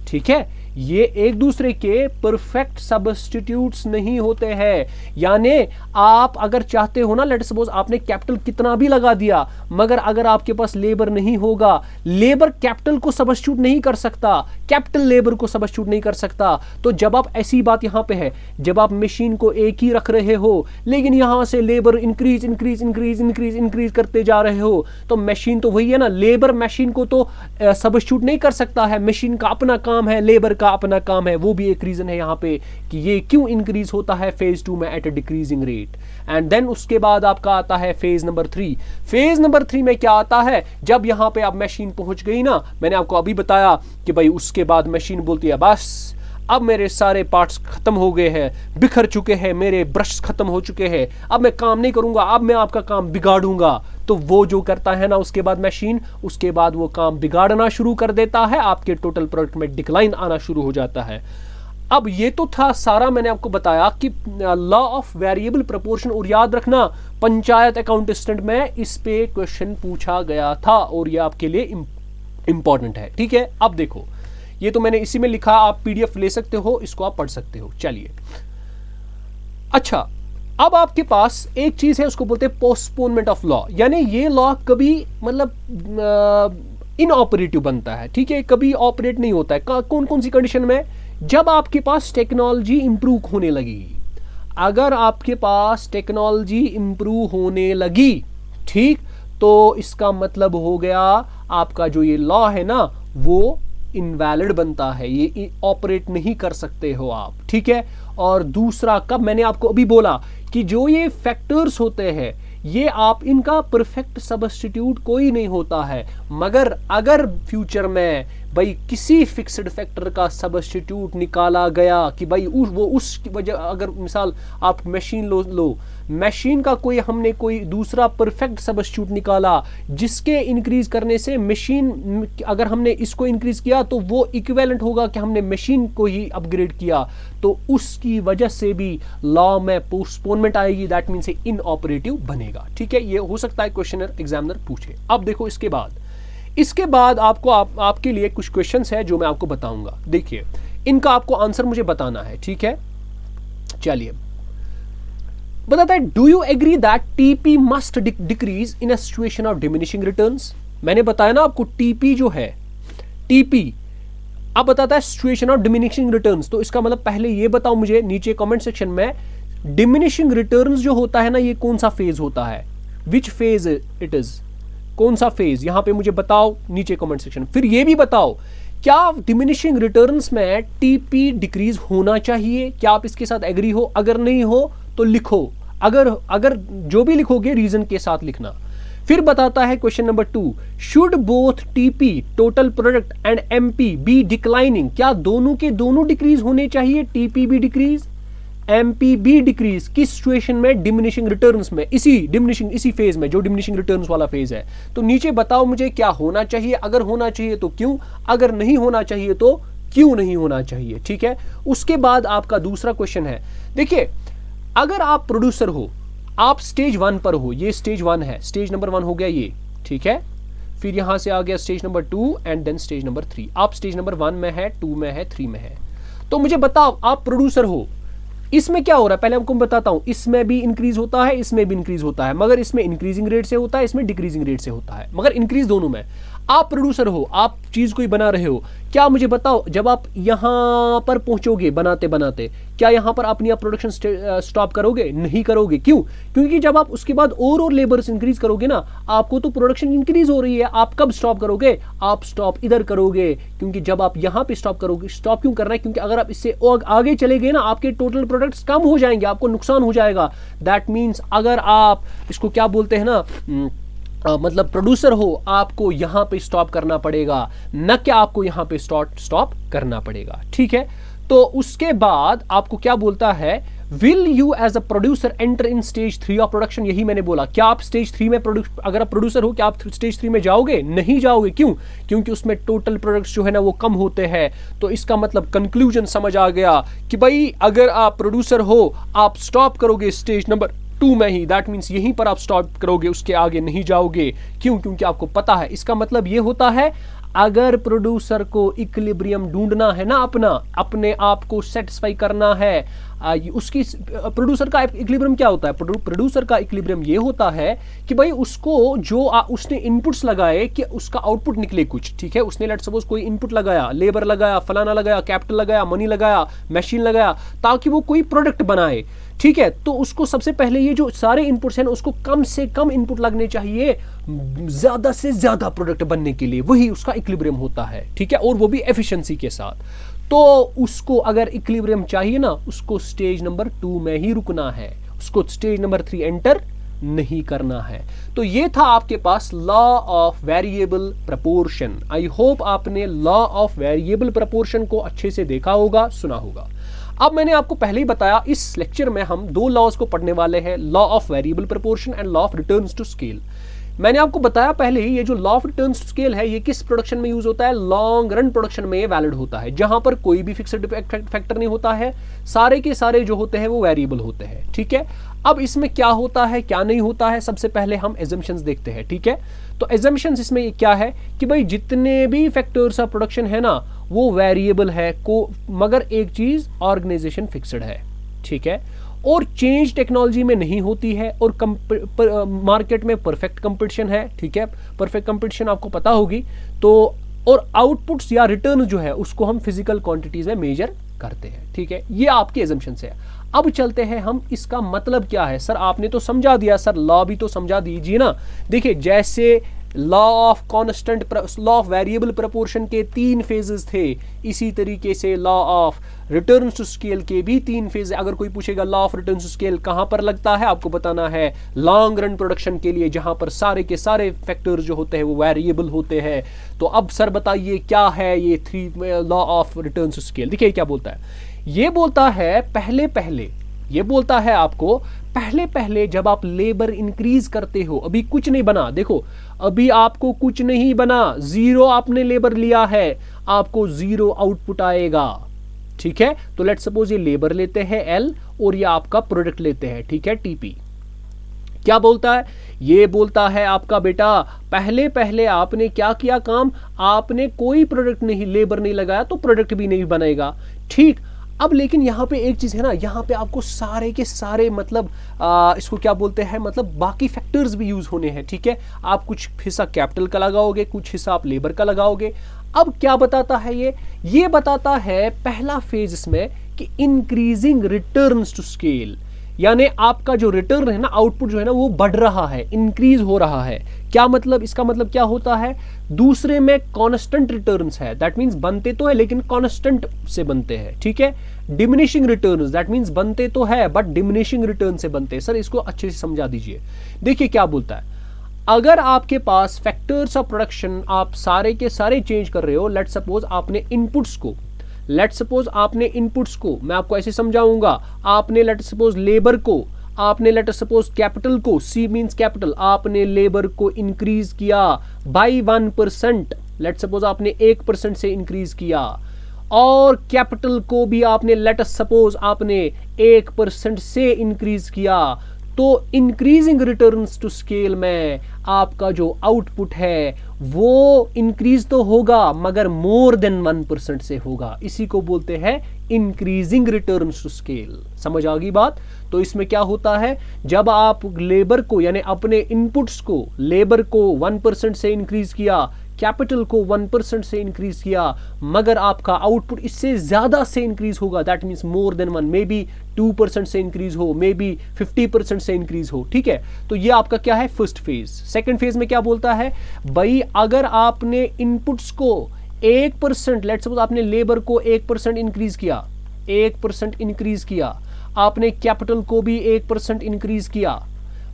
ठीक है। ये एक दूसरे के परफेक्ट सब्स्टिट्यूट्स नहीं होते हैं। यानी आप अगर चाहते हो ना, लेट सपोज आपने कैपिटल कितना भी लगा दिया, मगर अगर आपके पास लेबर नहीं होगा, लेबर कैपिटल को सब्स्टिट्यूट नहीं कर सकता, कैपिटल लेबर को सब्स्टिट्यूट नहीं कर सकता। तो जब आप ऐसी बात यहां पे है, जब आप मशीन को एक ही रख रहे हो, लेकिन यहां से लेबर इंक्रीज करते जा रहे हो, तो मशीन तो वही है ना, लेबर मशीन को तो सब्स्टिट्यूट नहीं कर सकता है, मशीन का अपना काम है, लेबर का अपना काम है। वो भी एक रीजन है यहां पे कि ये क्यों इंक्रीज होता है फेज 2 में at a decreasing rate. And then उसके बाद आपका आता है फेज नंबर 3। फेज नंबर 3 में क्या आता है, जब यहां पे आप मशीन पहुंच गई ना, मैंने आपको अभी बताया कि भाई उसके बाद मशीन बोलती है बस अब मेरे सारे पार्ट्स खत्म हो गए हैं, बिखर चुके हैं, मेरे ब्रश खत्म हो चुके हैं, अब मैं काम नहीं करूंगा, अब मैं आपका काम बिगाड़ूंगा। तो वो जो करता है ना उसके बाद मशीन, उसके बाद वो काम बिगाड़ना शुरू कर देता है, आपके टोटल प्रोडक्ट में डिक्लाइन आना शुरू हो जाता है। अब ये तो था सारा, मैंने आपको बताया कि लॉ ऑफ वेरिएबल प्रोपोर्शन, और याद रखना पंचायत अकाउंटेंट में इस पे क्वेश्चन पूछा गया था और ये आपके लिए इंपॉर्टेंट है, ठीक है। अब देखो, ये तो मैंने इसी में लिखा, आप पीडीएफ ले सकते हो, इसको आप पढ़ सकते हो। चलिए, अच्छा, अब आपके पास एक चीज है, उसको बोलते हैं पोस्टपोनमेंट ऑफ लॉ। यानी ये लॉ कभी मतलब इनऑपरेटिव बनता है, ठीक है, कभी ऑपरेट नहीं होता है। कौन कौन सी कंडीशन में? जब आपके पास टेक्नोलॉजी इंप्रूव होने लगी। अगर आपके पास टेक्नोलॉजी इंप्रूव होने लगी, ठीक, तो इसका मतलब हो गया आपका जो ये लॉ है ना वो इनवैलिड बनता है, ये ऑपरेट नहीं कर सकते हो आप, ठीक है। और दूसरा, कब? मैंने आपको अभी बोला कि जो ये फैक्टर्स होते हैं ये आप इनका परफेक्ट सब्स्टिट्यूट कोई नहीं होता है, मगर अगर फ्यूचर में भाई किसी फिक्स्ड फैक्टर का सब्स्टिट्यूट निकाला गया कि भाई वो उसकी वजह, अगर मिसाल आप मशीन लो मशीन का हमने कोई दूसरा परफेक्ट सब्स्टिट्यूट निकाला जिसके इंक्रीज करने से मशीन, अगर हमने इसको इंक्रीज किया तो वो इक्विवेलेंट होगा कि हमने मशीन को ही अपग्रेड किया, तो उसकी वजह से भी लॉ में पोस्टपोनमेंट आएगी, दैट मीन्स इनऑपरेटिव बनेगा, ठीक है। ये हो सकता है क्वेश्चनर एग्जामिनर पूछे। अब देखो इसके बाद आपके लिए कुछ क्वेश्चंस है जो मैं आपको बताऊंगा। देखिए इनका आपको आंसर मुझे बताना है, ठीक है। चलिए बताता है, do you agree that TP must decrease in a situation of diminishing returns? मैंने बताया ना आपको टीपी जो है, टीपी अब बताता है सिचुएशन ऑफ डिमिनिशिंग रिटर्न्स। तो इसका मतलब पहले ये बताओ मुझे नीचे कमेंट सेक्शन में, डिमिनिशिंग रिटर्न्स जो होता है ना ये कौन सा फेज होता है, विच फेज इट इज, कौन सा फेज, यहां पे मुझे बताओ नीचे कमेंट सेक्शन। फिर ये भी बताओ क्या डिमिनिशिंग रिटर्न्स में टीपी डिक्रीज होना चाहिए, क्या आप इसके साथ एग्री हो? अगर नहीं हो तो लिखो, अगर जो भी लिखोगे रीजन के साथ लिखना। फिर बताता है question number 2, should both TP total product and MP be declining? क्या दोनों के दोनों डिक्रीज होने चाहिए, टीपी भी डिक्रीज एमपी भी डिक्रीज? किस सिचुएशन में? डिमिनिशिंग रिटर्न्स में, इसी फेज में जो डिमिनिशिंग रिटर्न्स वाला फेज है। तो नीचे बताओ मुझे क्या होना चाहिए, अगर होना चाहिए तो क्यों, अगर नहीं होना चाहिए तो क्यों नहीं होना चाहिए, ठीक है। उसके बाद आपका दूसरा क्वेश्चन है, देखिए अगर आप प्रोड्यूसर हो, आप स्टेज 1 पर हो, ये स्टेज 1 है, स्टेज नंबर 1 हो गया ये, ठीक है। फिर यहां से आ गया stage number 2 and then stage number 3। आप स्टेज नंबर 1 में है, 2 में है, 3 में है। तो मुझे बताओ आप प्रोड्यूसर हो, इसमें क्या हो रहा है? पहले हमको बताता हूं, इसमें भी इंक्रीज होता है, इसमें भी इंक्रीज होता है, मगर इसमें इंक्रीजिंग रेट से होता है, इसमें डिक्रीजिंग रेट से होता है, मगर इंक्रीज दोनों में। आप प्रोड्यूसर हो, आप चीज को ही बना रहे हो, क्या मुझे बताओ जब आप यहां पर पहुंचोगे बनाते बनाते, क्या यहां पर अपनी आप प्रोडक्शन स्टॉप करोगे? नहीं करोगे। क्यों? क्योंकि जब आप उसके बाद और लेबर्स इंक्रीज करोगे ना, आपको तो प्रोडक्शन इंक्रीज हो रही है, आप कब स्टॉप करोगे? आप स्टॉप इधर करोगे, क्योंकि जब आप यहां पे स्टॉप करोगे, स्टॉप क्यों करना है? क्योंकि अगर आप इससे आगे चले गए ना, आपके टोटल प्रोडक्ट्स कम हो जाएंगे, आपको नुकसान हो जाएगा। दैट मीन्स अगर आप इसको क्या बोलते हैं ना, मतलब प्रोड्यूसर हो, आपको यहां पे स्टॉप करना पड़ेगा, न कि आपको यहां पे स्टॉप करना पड़ेगा, ठीक है। तो उसके बाद आपको क्या बोलता है, will you as a producer enter in stage 3 of production? यही मैंने बोला, क्या आप स्टेज 3 में अगर आप प्रोड्यूसर हो, क्या आप स्टेज 3 में जाओगे? नहीं जाओगे। क्यों? क्योंकि उसमें टोटल प्रोडक्ट्स जो है ना वो कम होते हैं। तो इसका मतलब कंक्लूजन समझ आ गया कि भाई अगर आप प्रोड्यूसर हो, आप स्टॉप करोगे स्टेज नंबर 2 में ही, दैट मीन्स यहीं पर आप स्टॉप करोगे, उसके आगे नहीं जाओगे। क्यों? क्योंकि आपको पता है। इसका मतलब ये होता है अगर प्रोड्यूसर को इक्विलिब्रियम ढूंढना है ना, अपने आप को सेटिस्फाई करना है, उसकी प्रोड्यूसर का इक्विलिब्रियम क्या होता है? प्रोड्यूसर का इक्विलिब्रियम ये होता है कि भाई उसको जो उसने इनपुट्स लगाए कि उसका आउटपुट निकले कुछ, ठीक है। उसने लेट्स सपोज कोई इनपुट लगाया, लेबर लगाया, फलाना लगाया, कैपिटल लगाया, मनी लगाया, मशीन लगाया, ताकि वो कोई प्रोडक्ट बनाए, ठीक है। तो उसको सबसे पहले ये जो सारे इनपुट्स हैं उसको कम से कम इनपुट लगने चाहिए ज्यादा से ज्यादा प्रोडक्ट बनने के लिए, वही उसका इक्विलिब्रियम होता है, ठीक है, और वो भी एफिशिएंसी के साथ। तो उसको अगर इक्विलिब्रियम चाहिए ना, उसको स्टेज नंबर 2 में ही रुकना है, उसको स्टेज नंबर 3 एंटर नहीं करना है। तो ये था आपके पास law of variable proportion. I hope आपने लॉ ऑफ वेरिएबल प्रपोर्शन को अच्छे से देखा होगा, सुना होगा। अब मैंने आपको पहले ही बताया, इस लेक्चर में हम 2 लॉज को पढ़ने वाले हैं, law of variable proportion and law of returns to scale. मैंने आपको बताया पहले ही, ये जो law of returns to scale है ये किस प्रोडक्शन में यूज होता है? लॉन्ग रन प्रोडक्शन में ये वैलिड होता है, जहां पर कोई भी फिक्स्ड फैक्टर नहीं होता है, सारे के सारे जो होते हैं वो वेरिएबल होते हैं, ठीक है। अब इसमें क्या होता है क्या नहीं होता है, सबसे पहले हम एजम्पशंस देखते हैं, ठीक है। तो एजम्पशंस इसमें क्या है कि भाई जितने भी फैक्टर्स ऑफ प्रोडक्शन है ना वो वेरिएबल है, मगर एक चीज ऑर्गेनाइजेशन फिक्स्ड है, ठीक है। और चेंज टेक्नोलॉजी में नहीं होती है और मार्केट में परफेक्ट कंपटीशन है, ठीक है, परफेक्ट कंपटीशन आपको पता होगी। तो और आउटपुट्स या रिटर्न जो है उसको हम फिजिकल क्वांटिटीज में मेजर करते हैं, ठीक है, ये आपके एजम्पशन से है। अब चलते हैं हम, इसका मतलब क्या है। सर आपने तो समझा दिया, सर लॉ भी तो समझा दीजिए ना। देखिए जैसे law of constant, law of variable proportion के 3 फेजेस थे, इसी तरीके से law of return to scale के भी 3 फेज। अगर कोई पूछेगा law of return to scale कहां पर लगता है, आपको बताना है लॉन्ग रन प्रोडक्शन के लिए, जहां पर सारे के सारे फैक्टर्स जो होते हैं वो वेरिएबल होते हैं। तो अब सर बताइए क्या है ये 3 law of return to scale. देखिए क्या बोलता है, ये बोलता है पहले पहले, ये बोलता है आपको पहले पहले जब आप लेबर इंक्रीज करते हो, अभी कुछ नहीं बना, देखो अभी आपको कुछ नहीं बना, 0 आपने लेबर लिया है, आपको 0 आउटपुट आएगा, ठीक है। तो लेट्स सपोज ये लेबर लेते हैं L और ये आपका प्रोडक्ट लेते हैं, ठीक है, TP। क्या बोलता है, ये बोलता है आपका बेटा पहले पहले आपने क्या किया काम, आपने कोई प्रोडक्ट नहीं, लेबर नहीं लगाया तो प्रोडक्ट भी नहीं बनेगा, ठीक। अब लेकिन यहाँ पे एक चीज है ना, यहाँ पे आपको सारे के सारे मतलब इसको क्या बोलते हैं, मतलब बाकी फैक्टर्स भी यूज होने हैं, ठीक है। आप कुछ हिस्सा कैपिटल का लगाओगे, कुछ हिस्सा आप लेबर का लगाओगे। अब क्या बताता है ये बताता है पहला फेज इसमें कि इंक्रीजिंग रिटर्न्स टू स्केल, यानी आपका जो रिटर्न है ना, आउटपुट जो है ना वो बढ़ रहा है, इंक्रीज हो रहा है। क्या मतलब, इसका मतलब क्या होता है, दूसरे में कांस्टेंट रिटर्न्स है, दैट मींस बनते तो है लेकिन कांस्टेंट से बनते हैं, ठीक है। डिमिनिशिंग रिटर्न्स, दैट मींस बनते तो है बट डिमिनिशिंग रिटर्न से बनते हैं। सर इसको अच्छे से समझा दीजिए। देखिए क्या बोलता है, अगर आपके पास फैक्टर्स ऑफ प्रोडक्शन आप सारे के सारे चेंज कर रहे हो, लेट्स सपोज आपने इनपुट्स को, लेट्स सपोज आपने इनपुट्स को, मैं आपको ऐसे समझाऊंगा, आपने लेट्स सपोज लेबर को, आपने लेट्स सपोज कैपिटल को, C मींस कैपिटल, आपने लेबर को इंक्रीज किया बाय 1%, लेट्स सपोज आपने 1% से इंक्रीज किया, और कैपिटल को भी आपने लेट्स सपोज आपने 1% से इंक्रीज किया। तो इंक्रीजिंग रिटर्न्स टू स्केल में आपका जो आउटपुट है वो इंक्रीज तो होगा मगर मोर देन 1% से होगा, इसी को बोलते हैं इंक्रीजिंग रिटर्न्स टू स्केल। समझ आ गई बात। तो इसमें क्या होता है, जब आप लेबर को यानी अपने इनपुट्स को, लेबर को 1% से इंक्रीज किया, कैपिटल को 1% से इंक्रीज किया, मगर आपका आउटपुट इससे ज्यादा से इंक्रीज होगा, that means more than 1, may be 2% से इंक्रीज हो, मे बी 50% से इंक्रीज हो, ठीक है। तो ये आपका क्या है, फर्स्ट फेज। सेकंड फेज में क्या बोलता है भाई, अगर आपने इनपुट्स को 1%, लेट्स सपोज आपने लेबर को 1% इंक्रीज किया, 1% इंक्रीज किया, आपने कैपिटल को भी 1% इंक्रीज किया,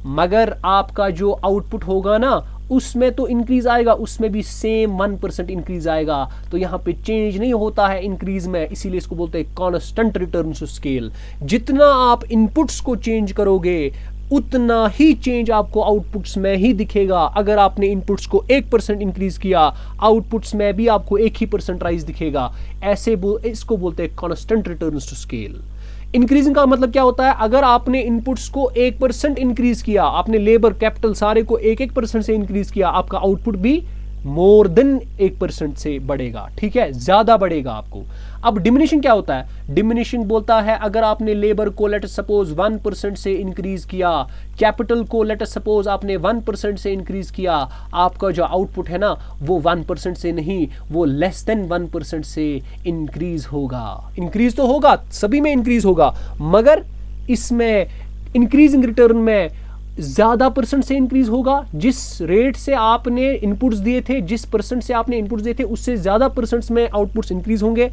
मगर आपका जो आउटपुट होगा ना उसमें तो इंक्रीज आएगा, उसमें भी सेम 1% इंक्रीज आएगा। तो यहां पे चेंज नहीं होता है इंक्रीज में, इसीलिए इसको बोलते हैं कांस्टेंट रिटर्न टू स्केल। जितना आप इनपुट्स को चेंज करोगे उतना ही चेंज आपको आउटपुट्स में ही दिखेगा। अगर आपने इनपुट्स को 1% इंक्रीज किया, आउटपुट्स में भी आपको 1% राइज दिखेगा। ऐसे इसको बोलते हैं constant return to scale. Increasing का मतलब क्या होता है, अगर आपने इनपुट्स को 1% इंक्रीज किया, आपने लेबर कैपिटल सारे को 1% से इंक्रीज किया, आपका आउटपुट भी मोर देन 1% से बढ़ेगा, ठीक है, ज्यादा बढ़ेगा आपको। अब डिमिनिशिंग क्या होता है, डिमिनिशिंग बोलता है अगर आपने लेबर को लेट सपोज 1% से इंक्रीज किया, कैपिटल को लेट सपोज आपने 1% से इंक्रीज किया, आपका जो आउटपुट है ना वो 1% से नहीं, वो लेस देन 1% से इंक्रीज होगा। इंक्रीज तो होगा, सभी में इंक्रीज होगा, मगर इसमें इंक्रीजिंग रिटर्न में ज्यादा परसेंट से इंक्रीज होगा। जिस रेट से आपने इनपुट्स दिए थे, जिस परसेंट से आपने इनपुट्स दिए थे, उससे ज्यादा परसेंट्स में आउटपुट्स इंक्रीज होंगे।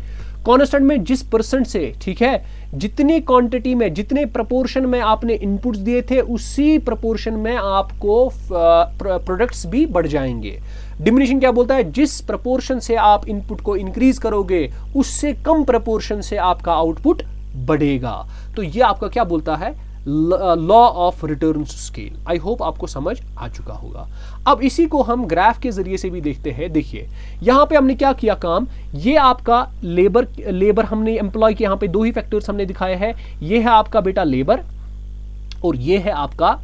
कांस्टेंट में जिस परसेंट से, ठीक है, जितनी क्वांटिटी में, जितने प्रपोर्शन में आपने इनपुट्स दिए थे, उसी प्रपोर्शन में आपको प्रोडक्ट्स भी बढ़ जाएंगे। डिमिनिशिंग क्या बोलता है, जिस प्रपोर्शन से आप इनपुट को इंक्रीज करोगे उससे कम प्रपोर्शन से आपका आउटपुट बढ़ेगा। तो ये आपका क्या बोलता है, law of return to scale. I hope आपको समझ आ चुका होगा। अब इसी को हम ग्राफ के जरिए से भी देखते हैं। देखिए यहां पे हमने क्या किया काम, ये आपका लेबर हमने एम्प्लॉय के, यहां पे दो ही फैक्टर्स हमने दिखाए हैं। ये है आपका बेटा लेबर और ये है आपका,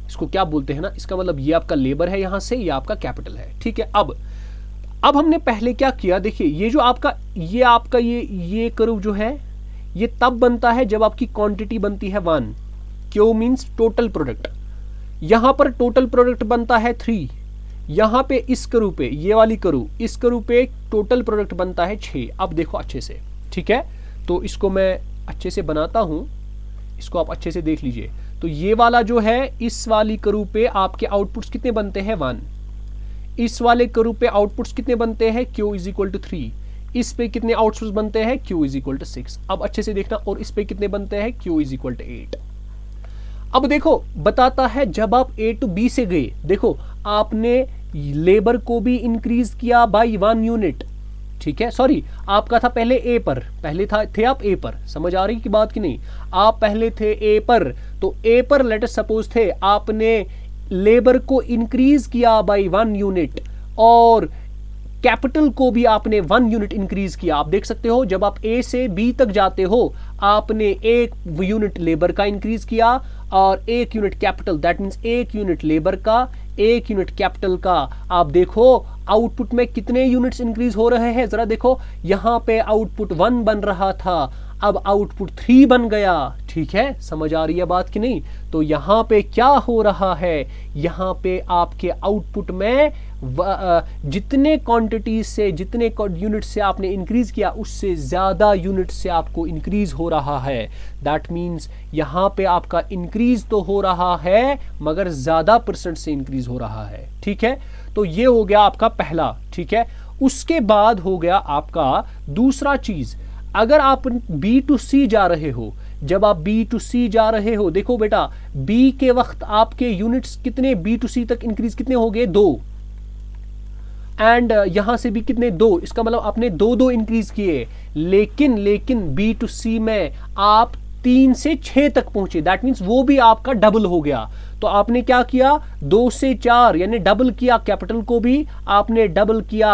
इसको क्या बोलते हैं ना, इसका मतलब ये आपका लेबर है, यहां से ये आपका कैपिटल है, ठीक है। अब हमने पहले क्या किया, देखिए ये जो आपका ये कर्व जो है ये तब बनता है जब आपकी क्वांटिटी बनती है 1, क्यू मीन्स टोटल प्रोडक्ट। यहां पर टोटल प्रोडक्ट बनता है 3, यहां पे इस करू पे, ये वाली करू, इस करू पे टोटल प्रोडक्ट बनता है 6। अब देखो अच्छे से, ठीक है, तो इसको मैं अच्छे से बनाता हूं, इसको आप अच्छे से देख लीजिए। तो ये वाला जो है, इस वाली करू पे आपके आउटपुट्स कितने बनते हैं 1, इस वाले करू पे आउटपुट्स कितने बनते हैं Q इज इक्वल टू 3, इस पे कितने आउटपुट्स बनते हैं Q इज इक्वल टू 6। अब अच्छे से देखना, और इस पे कितने बनते हैं Q इज इक्वल टू 8। अब देखो बताता है जब आप A टू B से गए, देखो आपने लेबर को भी इंक्रीज किया बाय 1 यूनिट, ठीक है, सॉरी आपका था पहले A पर, पहले थे आप A पर, समझ आ रही की बात की नहीं, आप पहले थे A पर, तो A पर लेट अस सपोज थे, आपने लेबर को इंक्रीज किया बाय 1 यूनिट और कैपिटल को भी आपने 1 यूनिट इंक्रीज किया। आप देख सकते हो जब आप A से B तक जाते हो, आपने 1 यूनिट लेबर का इंक्रीज किया और 1 unit capital, that means 1 unit labour का, 1 यूनिट कैपिटल का। आप देखो आउटपुट में कितने यूनिट्स इंक्रीज हो रहे हैं, जरा देखो, यहां पे आउटपुट 1 बन रहा था, अब आउटपुट 3 बन गया, ठीक है, समझ आ रही है बात कि नहीं। तो यहां पे क्या हो रहा है, यहां पे आपके आउटपुट में जितने क्वांटिटी से, जितने यूनिट से आपने इंक्रीज किया, उससे ज्यादा यूनिट से आपको इंक्रीज हो रहा है। दैट मीन्स यहां पे आपका इंक्रीज तो हो रहा है मगर ज्यादा परसेंट से इंक्रीज हो रहा है, ठीक है। तो ये हो गया आपका पहला, ठीक है। उसके बाद हो गया आपका दूसरा चीज, अगर आप B टू C जा रहे हो, जब आप B टू C जा रहे हो, देखो बेटा B के वक्त आपके यूनिट्स कितने B टू C तक इंक्रीज कितने हो गए, 2, एंड यहां से भी कितने, 2, इसका मतलब आपने 2 इंक्रीज किए, लेकिन B टू C में आप 3 से 6 तक पहुंचे, दैट मीन्स वो भी आपका डबल हो गया। तो आपने क्या किया, 2 से 4 यानी डबल किया, कैपिटल को भी आपने डबल किया,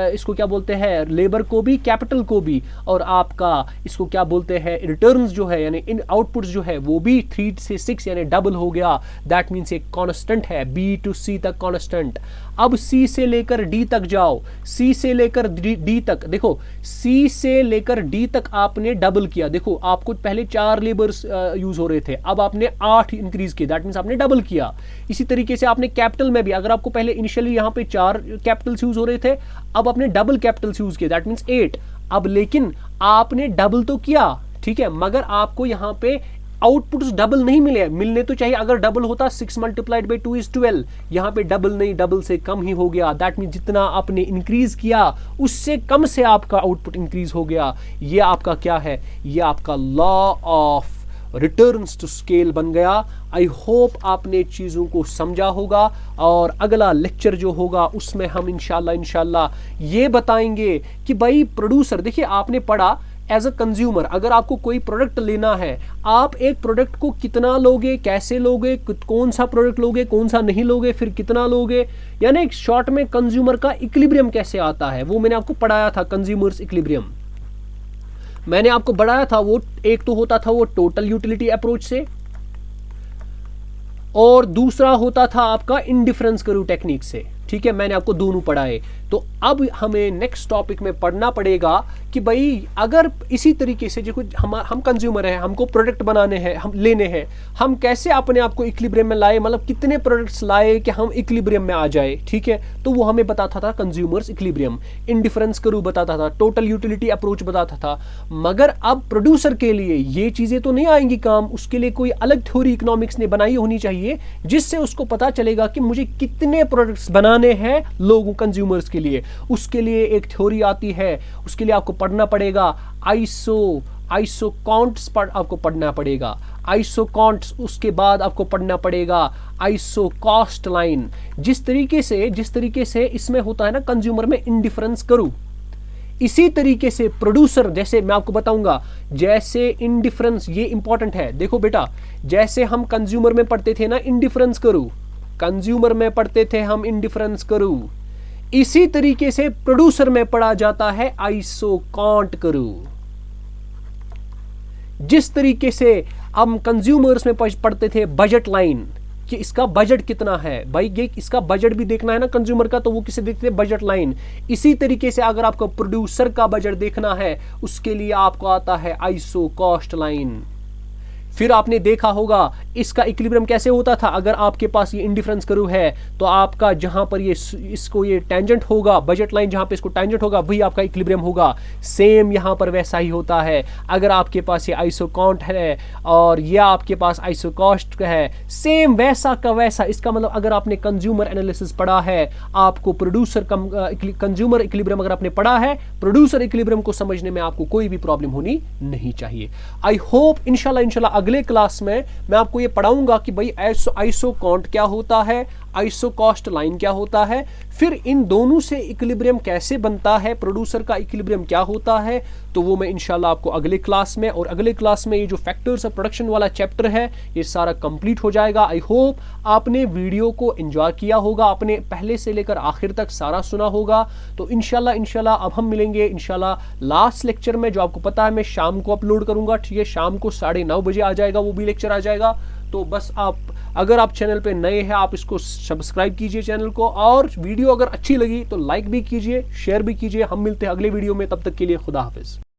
इसको क्या बोलते हैं, लेबर को भी, कैपिटल को भी, और आपका इसको क्या बोलते हैं, रिटर्न्स जो है यानी इन आउटपुट्स जो है वो भी 3 से 6 यानी डबल हो गया। दैट मीन्स एक कांस्टेंट है, B टू C तक कांस्टेंट। अब C से लेकर D तक जाओ, C से लेकर D तक, देखो C से लेकर D तक आपने डबल किया, देखो आपको पहले 4 लेबर्स यूज हो रहे थे, अब आपने 8 इंक्रीज किए, दैट मीन्स आपने डबल किया। इसी तरीके से आपने कैपिटल में भी, अगर आपको पहले इनिशियली यहां पे 4 कैपिटल्स यूज हो रहे थे, अब आपने डबल कैपिटल्स यूज किए, दैट मीन्स 8। अब लेकिन आपने डबल तो किया, ठीक है, मगर आपको यहां पे आउटपुट्स डबल नहीं मिले, मिलने तो चाहिए, अगर डबल होता 6 मल्टीप्लाइड बाई 2 इज 12, यहां पे डबल नहीं, डबल से कम ही हो गया। दैट मीन जितना आपने इंक्रीज किया उससे कम से आपका आउटपुट इंक्रीज हो गया। ये आपका क्या है, ये आपका law of returns to scale बन गया। आई होप आपने चीज़ों को समझा होगा, और अगला लेक्चर जो होगा उसमें हम इंशाल्लाह ये बताएंगे कि भाई प्रोड्यूसर, देखिए आपने पढ़ा एज अ कंज्यूमर, अगर आपको कोई प्रोडक्ट लेना है, आप एक प्रोडक्ट को कितना लोगे, कैसे लोगे, कौन सा प्रोडक्ट लोगे, कौन सा नहीं लोगे, फिर कितना लोगे, यानी एक शॉर्ट में कंज्यूमर का इक्विलिब्रियम कैसे आता है, वो मैंने आपको पढ़ाया था, कंज्यूमर्स इक्विलिब्रियम मैंने आपको बढ़ाया था। वो एक तो होता था वो टोटल यूटिलिटी अप्रोच से, और दूसरा होता था आपका इंडिफरेंस कर्व टेक्निक से, ठीक है, मैंने आपको दोनों पढ़ाए। तो अब हमें नेक्स्ट टॉपिक में पढ़ना पड़ेगा कि भाई अगर इसी तरीके से, जो हम कंज्यूमर हैं, हमको प्रोडक्ट बनाने हैं, हम लेने हैं, हम कैसे अपने आप को इक्विलिब्रियम में लाए, मतलब कितने प्रोडक्ट्स लाए कि हम इक्विलिब्रियम में आ जाए, ठीक है। तो वो हमें बताता था कंज्यूमर्स इक्विलिब्रियम, इंडिफरेंस कर्व बताता था, टोटल यूटिलिटी अप्रोच बताता था। मगर अब प्रोड्यूसर के लिए ये चीजें तो नहीं आएंगी काम, उसके लिए कोई अलग थ्योरी इकोनॉमिक्स ने बनाई होनी चाहिए, जिससे उसको पता चलेगा कि मुझे कितने प्रोडक्ट्स बनाने हैं लोगों, कंज्यूमर्स के लिए। उसके लिए एक थ्योरी आती है, उसके लिए आपको पढ़ना पड़ेगा आइसो कॉन्ट्स पर आपको पढ़ना पड़ेगा, आइसो कॉन्ट्स, उसके बाद आपको पढ़ना पड़ेगा आइसो कॉस्ट लाइन। जिस तरीके से इसमें होता है ना कंज्यूमर में इंडिफरेंस कर्व, इसी तरीके से प्रोड्यूसर, जैसे मैं आपको बताऊंगा, जैसे इंडिफरेंस, ये इंपॉर्टेंट है, देखो बेटा, जैसे हम कंज्यूमर में पढ़ते थे ना इंडिफरेंस कर्व, कंज्यूमर में पढ़ते थे हम इंडिफरेंस कर्व, इसी तरीके से प्रोड्यूसर में पढ़ा जाता है आइसो कॉन्ट कर्व। जिस तरीके से हम कंज्यूमर्स में पढ़ते थे बजट लाइन, कि इसका बजट कितना है, भाई ये इसका बजट भी देखना है ना कंज्यूमर का, तो वो किसे देखते हैं, बजट लाइन। इसी तरीके से अगर आपको प्रोड्यूसर का बजट देखना है, उसके लिए आपको आता है आइसो कॉस्ट लाइन। फिर आपने देखा होगा इसका इक्विलिब्रियम कैसे होता था। अगर आपके पास ये इंडिफरेंस कर्व है तो आपका जहां पर ये इसको ये टेंजेंट होगा, बजट लाइन जहां पे इसको टेंजेंट होगा वही आपका इक्विलिब्रियम होगा। सेम यहां पर वैसा ही होता है। अगर आपके पास ये आइसोकॉन्ट है और ये आपके पास आइसोकॉस्ट है, सेम वैसा का वैसा। इसका मतलब अगर आपने कंज्यूमर एनालिसिस पढ़ा है, आपको प्रोड्यूसर कंज्यूमर इक्विलिब्रियम अगर आपने पढ़ा है, प्रोड्यूसर इक्विलिब्रियम को समझने में आपको कोई भी प्रॉब्लम होनी नहीं चाहिए। आई होप इंशाल्लाह अगले क्लास में मैं आपको ये पढ़ाऊंगा कि भाई आइसोकॉन्ट क्या होता है, आइसोकॉस्ट लाइन क्या होता है, फिर इन दोनों से इक्विलिब्रियम कैसे बनता है, प्रोड्यूसर का इक्विलिब्रियम क्या होता है। तो वो मैं इंशाल्लाह आपको अगले क्लास में, और अगले क्लास में ये जो फैक्टर्स ऑफ प्रोडक्शन वाला चैप्टर है ये सारा कंप्लीट हो जाएगा। आई होप आपने वीडियो को एंजॉय किया होगा, आपने पहले से लेकर आखिर तक सारा सुना होगा। तो इंशाल्लाह अब हम मिलेंगे इंशाल्लाह लास्ट लेक्चर में, जो आपको पता है मैं शाम को अपलोड करूंगा। ठीक है, शाम को 9:30 बजे आ जाएगा, वो भी लेक्चर आ जाएगा। तो बस अगर आप चैनल पे नए हैं आप इसको सब्सक्राइब कीजिए चैनल को, और वीडियो अगर अच्छी लगी तो लाइक भी कीजिए, शेयर भी कीजिए। हम मिलते हैं अगले वीडियो में, तब तक के लिए खुदा हाफिज।